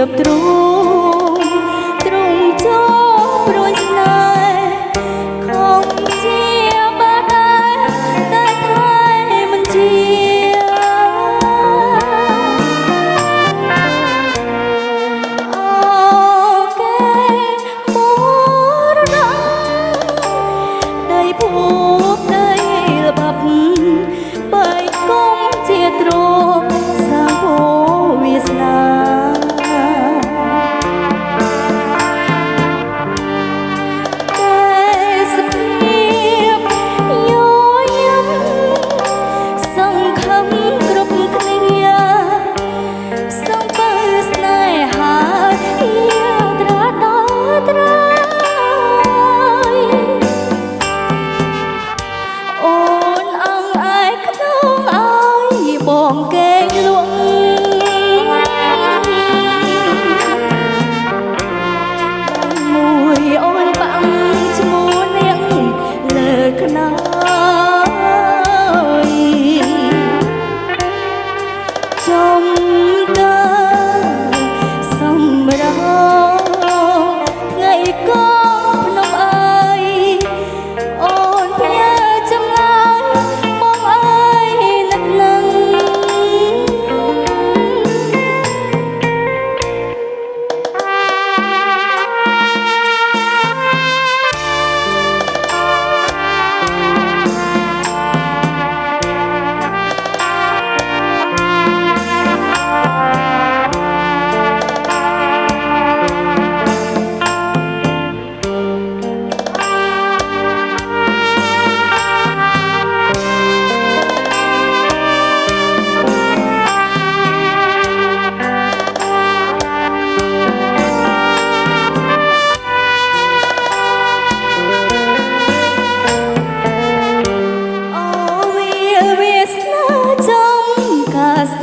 បទ្រូងទ្រង់ចូលព្រួយស្នេហ៍ខំជាបាដែរតែថែមិនជាភូមិដីល្បាប់បែកគុំជាទ្រពសាងពោវាសនាតែសភាពយោយំសង្ឃឹមគ្រប់គ្នាសំបើស្នេហាយាត្រាដល់ត្រាបងកេងលក់មួយអូនបាំងឈ្មោះនាងលើខ្នើយចំតើសម្រងថ្ងៃក៏ភ្នំអើយអូនផ្ញើចម្លើយបងអើយនឹកនឹង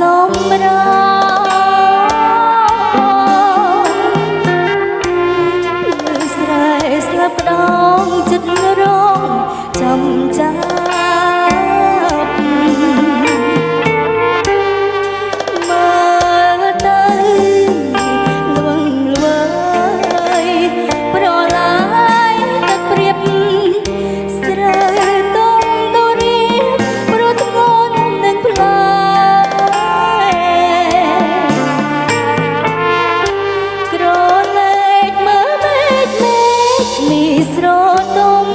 សម្រាប់ស្រែស្លាប់ដងចិត្តរងចាំចាប់មើលទៅលវឹងល្វើយប្រឡាយទឹកព្រៀបស្រើទុំទូរីព្រោះធ្ងន់នឹងផ្លាមីស្រទុំ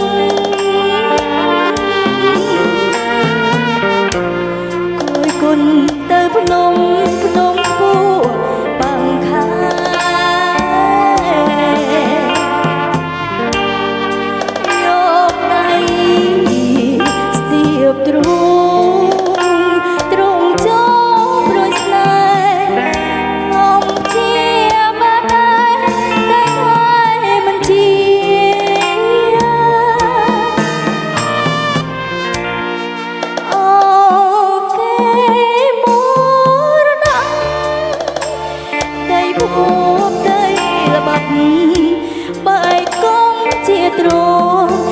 គួយគុណទៅភ្នំខ្ពស់បាំងខាយកដៃស្ទាបទ្រូងទ្រង់ចូលព្រួយស្នេហ៍ខំជាបាដែរតែថែមិនជាភូមិដីល្បាប់បែកគុំជាទ្រង់